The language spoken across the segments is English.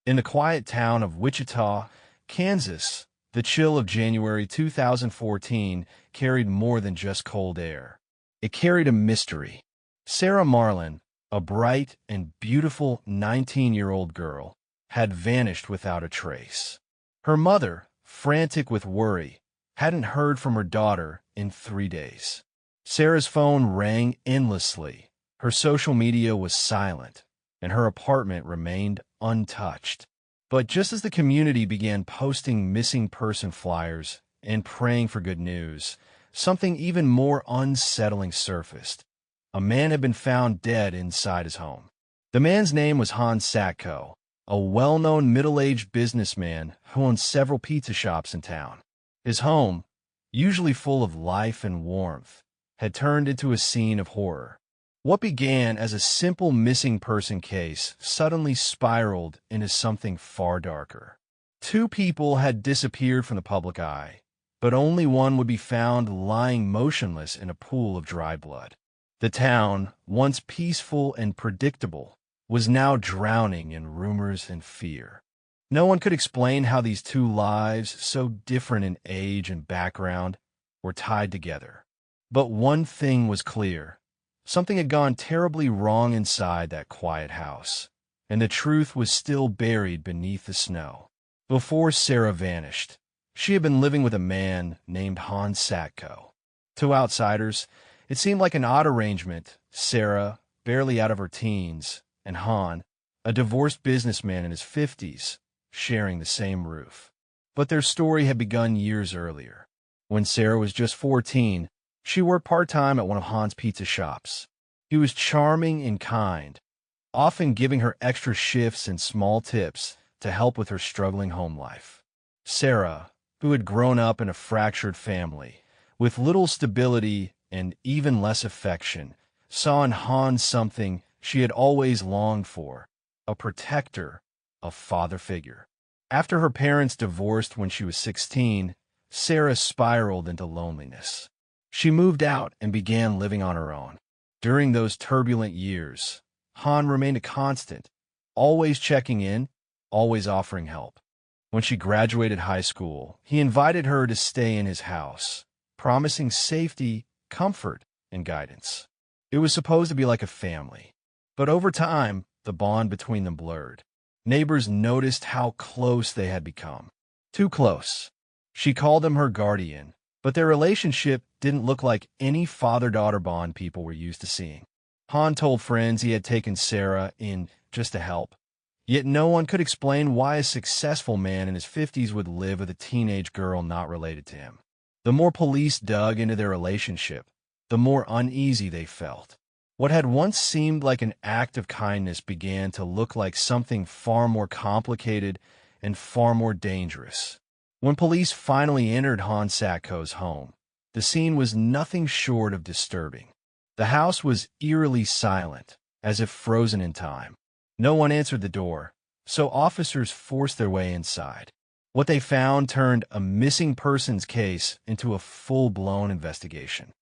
In the quiet town of Wichita, Kansas, the chill of January 2014 carried more than just cold air. It carried a mystery. Sara Marlin, a bright and beautiful 19-year-old girl, had vanished without a trace. Her mother, frantic with worry, hadn't heard from her daughter in 3 days. Sara's phone rang endlessly, her social media was silent, and her apartment remained untouched. But just as the community began posting missing person flyers and praying for good news, something even more unsettling surfaced. A man had been found dead inside his home. The man's name was Satco, a well-known middle-aged businessman who owned several pizza shops in town. His home, usually full of life and warmth, had turned into a scene of horror. What began as a simple missing person case suddenly spiraled into something far darker. 2 people had disappeared from the public eye, but only one would be found lying motionless in a pool of dry blood. The town, once peaceful and predictable, was now drowning in rumors and fear. No one could explain how these 2 lives, so different in age and background, were tied together. But one thing was clear. Something had gone terribly wrong inside that quiet house, and the truth was still buried beneath the snow. Before Sara vanished, she had been living with a man named Satco. To outsiders, it seemed like an odd arrangement. Sara, barely out of her teens, and a divorced businessman in his 50s, sharing the same roof. But their story had begun years earlier. When Sara was just 14, she worked part-time at one of Han's pizza shops. He was charming and kind, often giving her extra shifts and small tips to help with her struggling home life. Sara, who had grown up in a fractured family, with little stability and even less affection, saw in Han something she had always longed for, a protector, a father figure. After her parents divorced when she was 16, Sara spiraled into loneliness. She moved out and began living on her own. During those turbulent years, Han remained a constant, always checking in, always offering help. When she graduated high school, he invited her to stay in his house, promising safety, comfort, and guidance. It was supposed to be like a family. But over time, the bond between them blurred. Neighbors noticed how close they had become. Too close. She called him her guardian, but their relationship didn't look like any father-daughter bond people were used to seeing. Han told friends he had taken Sara in just to help. Yet no one could explain why a successful man in his 50s would live with a teenage girl not related to him. The more police dug into their relationship, the more uneasy they felt. What had once seemed like an act of kindness began to look like something far more complicated and far more dangerous. When police finally entered Satco's home, the scene was nothing short of disturbing. The house was eerily silent, as if frozen in time. No one answered the door, so officers forced their way inside. What they found turned a missing persons case into a full-blown investigation.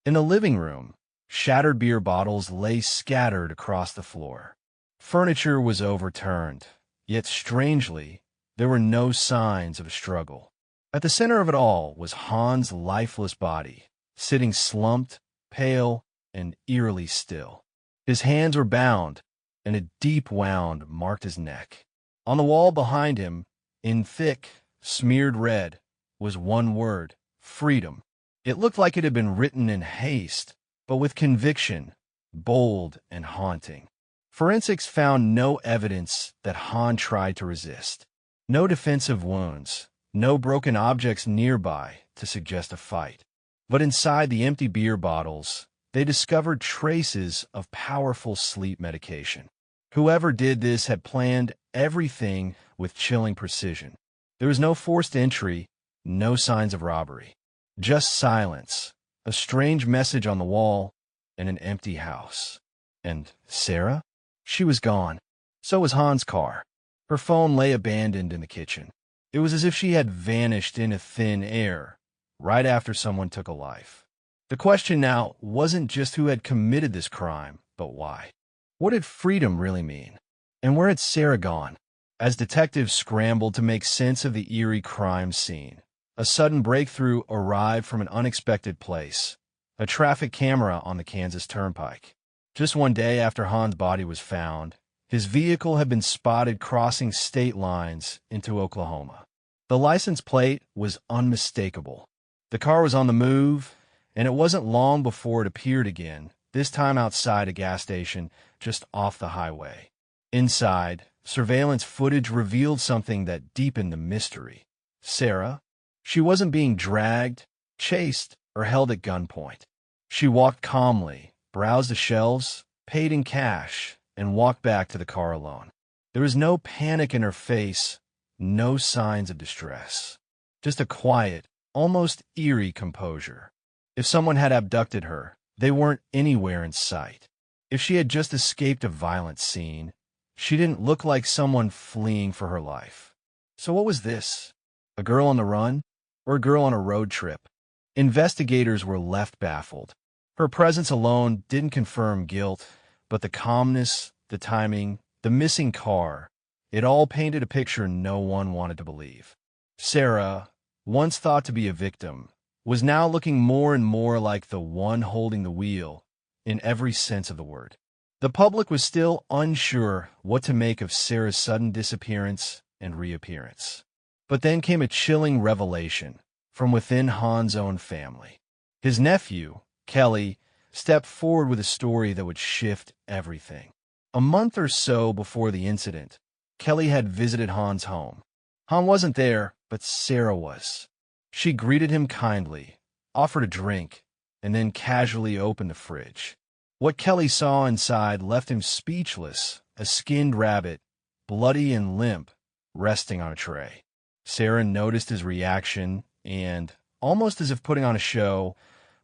In the living room, shattered beer bottles lay scattered across the floor. Furniture was overturned, yet strangely, there were no signs of a struggle. At the center of it all was Han's lifeless body, sitting slumped, pale, and eerily still. His hands were bound, and a deep wound marked his neck. On the wall behind him, in thick, smeared red, was one word: freedom. It looked like it had been written in haste, but with conviction, bold and haunting. Forensics found no evidence that Han tried to resist. No defensive wounds, no broken objects nearby to suggest a fight. But inside the empty beer bottles, they discovered traces of powerful sleep medication. Whoever did this had planned everything with chilling precision. There was no forced entry, no signs of robbery. Just silence, a strange message on the wall, and an empty house. And Sara? She was gone. So was Han's car. Her phone lay abandoned in the kitchen. It was as if she had vanished into thin air, right after someone took a life. The question now wasn't just who had committed this crime, but why. What did freedom really mean? And where had Sara gone? As detectives scrambled to make sense of the eerie crime scene, a sudden breakthrough arrived from an unexpected place: a traffic camera on the Kansas Turnpike. Just one day after Han's body was found, his vehicle had been spotted crossing state lines into Oklahoma. The license plate was unmistakable. The car was on the move, and it wasn't long before it appeared again, this time outside a gas station just off the highway. Inside, surveillance footage revealed something that deepened the mystery. Sara, she wasn't being dragged, chased, or held at gunpoint. She walked calmly, browsed the shelves, paid in cash, and walked back to the car alone. There was no panic in her face, no signs of distress. Just a quiet, almost eerie composure. If someone had abducted her, they weren't anywhere in sight. If she had just escaped a violent scene, she didn't look like someone fleeing for her life. So what was this? A girl on the run? Or a girl on a road trip? Investigators were left baffled. Her presence alone didn't confirm guilt, but the calmness, the timing, the missing car, it all painted a picture no one wanted to believe. Sara, once thought to be a victim, was now looking more and more like the one holding the wheel, in every sense of the word. The public was still unsure what to make of Sara's sudden disappearance and reappearance. But then came a chilling revelation from within Han's own family. His nephew, Kelly, stepped forward with a story that would shift everything. A month or so before the incident, Kelly had visited Han's home. Han wasn't there, but Sara was. She greeted him kindly, offered a drink, and then casually opened the fridge. What Kelly saw inside left him speechless: a skinned rabbit, bloody and limp, resting on a tray. Sara noticed his reaction and, almost as if putting on a show,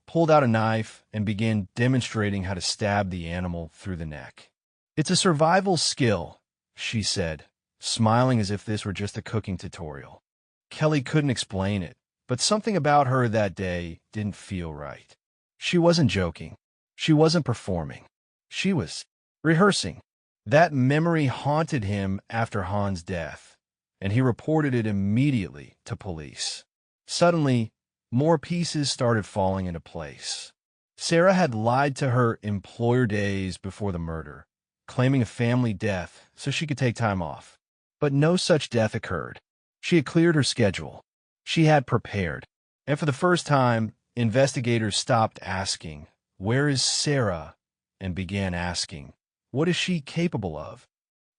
pulled out a knife and began demonstrating how to stab the animal through the neck. "It's a survival skill," she said, smiling as if this were just a cooking tutorial. Kelly couldn't explain it, but something about her that day didn't feel right. She wasn't joking. She wasn't performing. She was rehearsing. That memory haunted him after Han's death, and he reported it immediately to police. Suddenly, more pieces started falling into place. Sara had lied to her employer days before the murder, claiming a family death so she could take time off. But no such death occurred. She had cleared her schedule. She had prepared. And for the first time, investigators stopped asking, "Where is Sara?" and began asking, "What is she capable of?"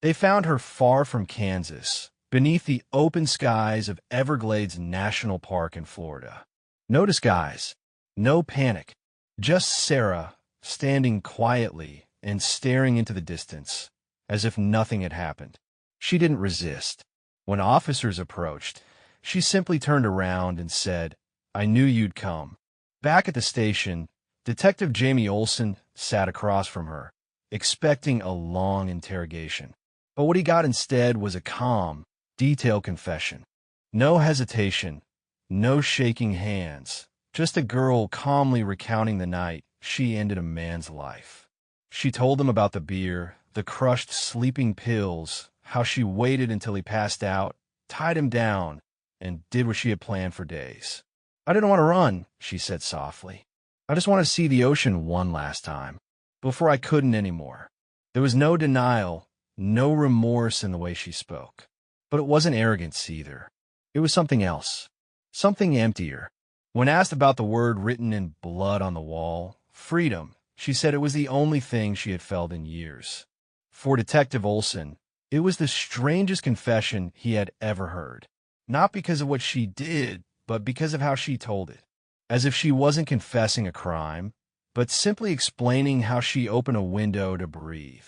They found her far from Kansas, beneath the open skies of Everglades National Park in Florida. No disguise, no panic, just Sara standing quietly and staring into the distance, as if nothing had happened. She didn't resist. When officers approached, she simply turned around and said, "I knew you'd come." Back at the station, Detective Jamie Olson sat across from her, expecting a long interrogation. But what he got instead was a calm, detailed confession. No hesitation, no shaking hands, just a girl calmly recounting the night she ended a man's life. She told him about the beer, the crushed sleeping pills, how she waited until he passed out, tied him down, and did what she had planned for days. "I didn't want to run," she said softly. "I just wanted to see the ocean one last time, before I couldn't anymore." There was no denial, no remorse in the way she spoke. But it wasn't arrogance either. It was something else, something emptier. When asked about the word written in blood on the wall, freedom, she said it was the only thing she had felt in years. For Detective Olson, it was the strangest confession he had ever heard. Not because of what she did, but because of how she told it. As if she wasn't confessing a crime, but simply explaining how she opened a window to breathe.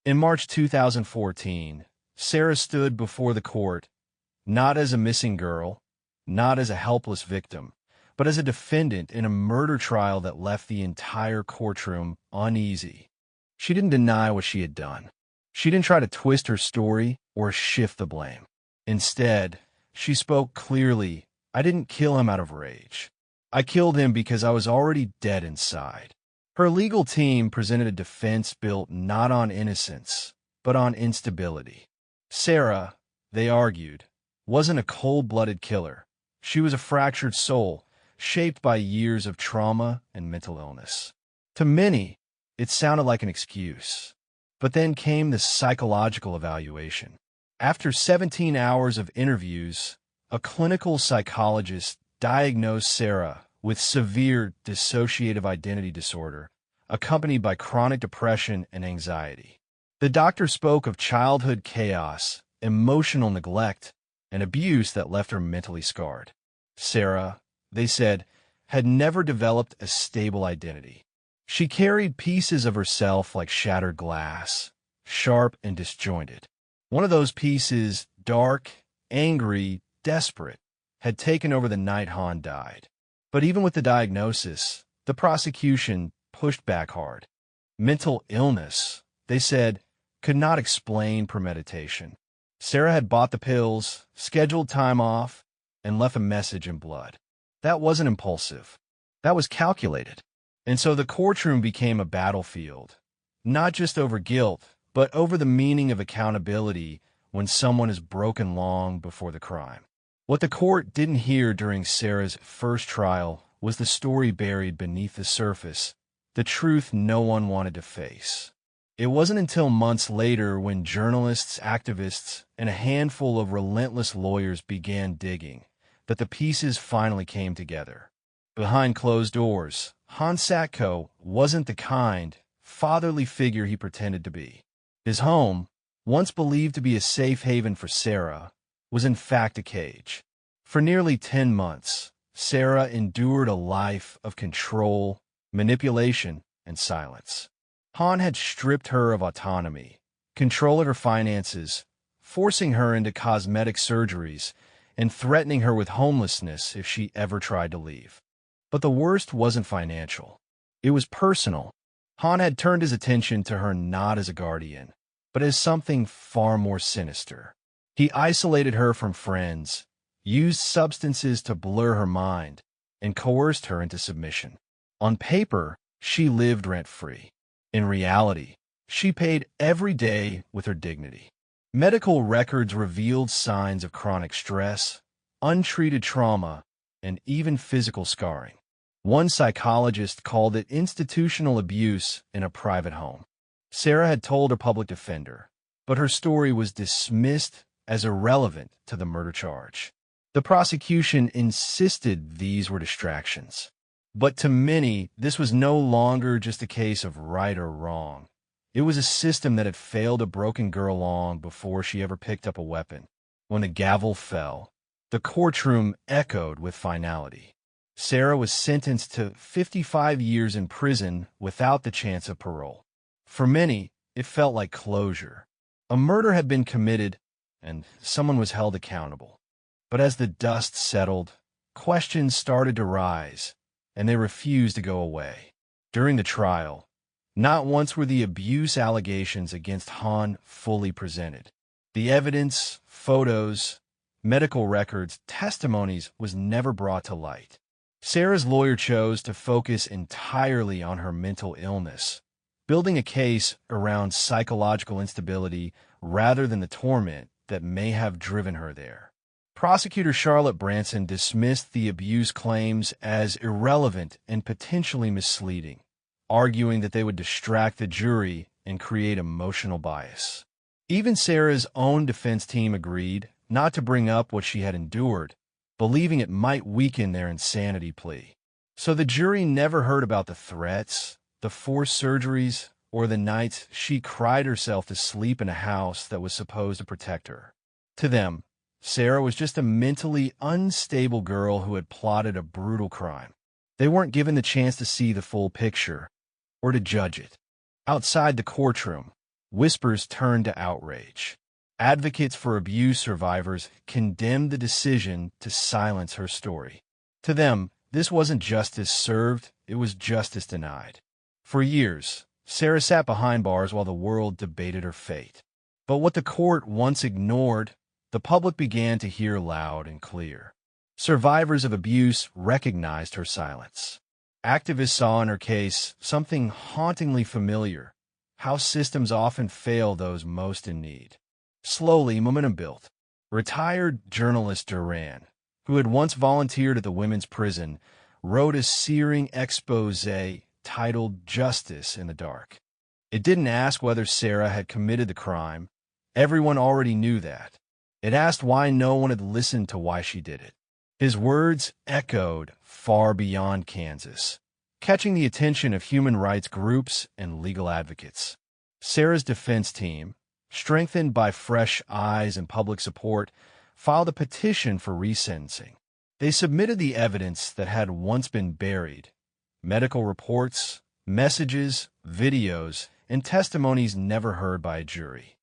In March 2014, Sara stood before the court, not as a missing girl, not as a helpless victim, but as a defendant in a murder trial that left the entire courtroom uneasy. She didn't deny what she had done. She didn't try to twist her story or shift the blame. Instead, she spoke clearly. "I didn't kill him out of rage. I killed him because I was already dead inside." Her legal team presented a defense built not on innocence, but on instability. Sara, they argued, wasn't a cold-blooded killer. She was a fractured soul, shaped by years of trauma and mental illness. To many, it sounded like an excuse. But then came the psychological evaluation. After 17 hours of interviews, a clinical psychologist diagnosed Sara with severe dissociative identity disorder, accompanied by chronic depression and anxiety. The doctor spoke of childhood chaos, emotional neglect, and abuse that left her mentally scarred. Sara, they said, had never developed a stable identity. She carried pieces of herself like shattered glass, sharp and disjointed. One of those pieces, dark, angry, desperate, had taken over the night Han died. But even with the diagnosis, the prosecution pushed back hard. Mental illness, they said, could not explain premeditation. Sara had bought the pills, scheduled time off, and left a message in blood. That wasn't impulsive. That was calculated. And so the courtroom became a battlefield, not just over guilt, but over the meaning of accountability when someone is broken long before the crime. What the court didn't hear during Sara's first trial was the story buried beneath the surface, the truth no one wanted to face. It wasn't until months later when journalists, activists, and a handful of relentless lawyers began digging that the pieces finally came together. Behind closed doors, Satco wasn't the kind, fatherly figure he pretended to be. His home, once believed to be a safe haven for Sara, was in fact a cage. For nearly 10 months, Sara endured a life of control, manipulation, and silence. Han had stripped her of autonomy, controlled her finances, forcing her into cosmetic surgeries, and threatening her with homelessness if she ever tried to leave. But the worst wasn't financial. It was personal. Han had turned his attention to her not as a guardian, but as something far more sinister. He isolated her from friends, used substances to blur her mind, and coerced her into submission. On paper, she lived rent-free. In reality, she paid every day with her dignity. Medical records revealed signs of chronic stress, untreated trauma, and even physical scarring. One psychologist called it institutional abuse in a private home. Sara had told her public defender, but her story was dismissed as irrelevant to the murder charge. The prosecution insisted these were distractions. But to many, this was no longer just a case of right or wrong. It was a system that had failed a broken girl long before she ever picked up a weapon. When the gavel fell, the courtroom echoed with finality. Sara was sentenced to 55 years in prison without the chance of parole. For many, it felt like closure. A murder had been committed, and someone was held accountable. But as the dust settled, questions started to rise, and they refused to go away. During the trial, not once were the abuse allegations against Han fully presented. The evidence, photos, medical records, testimonies was never brought to light. Sara's lawyer chose to focus entirely on her mental illness, building a case around psychological instability rather than the torment that may have driven her there. Prosecutor Charlotte Branson dismissed the abuse claims as irrelevant and potentially misleading, arguing that they would distract the jury and create emotional bias. Even Sara's own defense team agreed not to bring up what she had endured, believing it might weaken their insanity plea. So the jury never heard about the threats, the forced surgeries, or the nights she cried herself to sleep in a house that was supposed to protect her. To them, Sara was just a mentally unstable girl who had plotted a brutal crime. They weren't given the chance to see the full picture or to judge it. Outside the courtroom, whispers turned to outrage. Advocates for abuse survivors condemned the decision to silence her story. To them, this wasn't justice served, it was justice denied. For years, Sara sat behind bars while the world debated her fate. But what the court once ignored, the public began to hear loud and clear. Survivors of abuse recognized her silence. Activists saw in her case something hauntingly familiar, how systems often fail those most in need. Slowly, momentum built. Retired journalist Duran, who had once volunteered at the women's prison, wrote a searing expose titled Justice in the Dark. It didn't ask whether Sara had committed the crime. Everyone already knew that. It asked why no one had listened to why she did it. His words echoed far beyond Kansas, catching the attention of human rights groups and legal advocates. Sara's defense team, strengthened by fresh eyes and public support, filed a petition for resentencing. They submitted the evidence that had once been buried: medical reports, messages, videos, and testimonies never heard by a jury.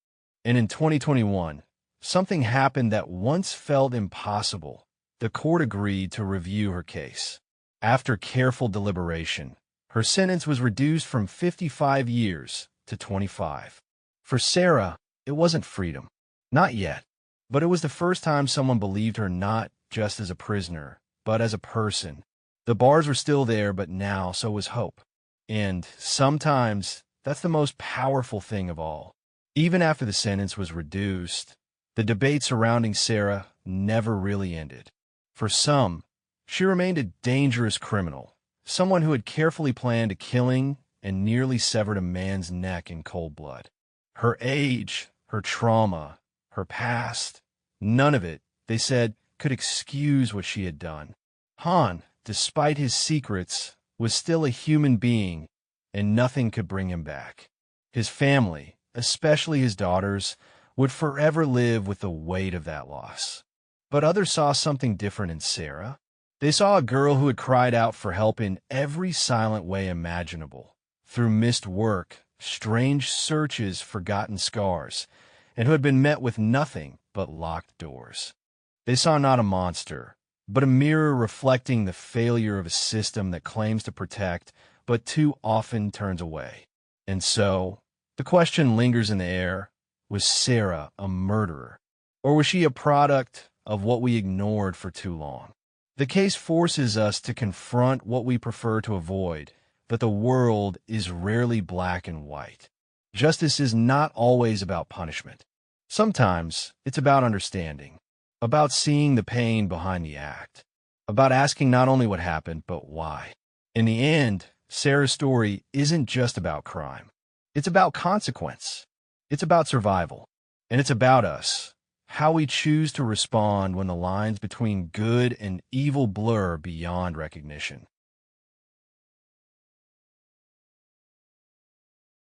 And in 2021, something happened that once felt impossible. The court agreed to review her case. After careful deliberation, her sentence was reduced from 55 years to 25. For Sara, it wasn't freedom. Not yet. But it was the first time someone believed her not just as a prisoner, but as a person. The bars were still there, but now so was hope. And sometimes that's the most powerful thing of all. Even after the sentence was reduced, the debate surrounding Sara never really ended. For some, she remained a dangerous criminal, someone who had carefully planned a killing and nearly severed a man's neck in cold blood. Her age, her trauma, her past, none of it, they said, could excuse what she had done. Han, despite his secrets, was still a human being, and nothing could bring him back. His family, especially his daughters, would forever live with the weight of that loss. But others saw something different in Sara. They saw a girl who had cried out for help in every silent way imaginable, through missed work, strange searches, forgotten scars, and who had been met with nothing but locked doors. They saw not a monster, but a mirror reflecting the failure of a system that claims to protect, but too often turns away. And so, the question lingers in the air: was Sara a murderer? Or was she a product of what we ignored for too long? The case forces us to confront what we prefer to avoid, that the world is rarely black and white. Justice is not always about punishment. Sometimes it's about understanding, about seeing the pain behind the act, about asking not only what happened, but why. In the end, Sara's story isn't just about crime. It's about consequence. It's about survival. And it's about us, how we choose to respond when the lines between good and evil blur beyond recognition.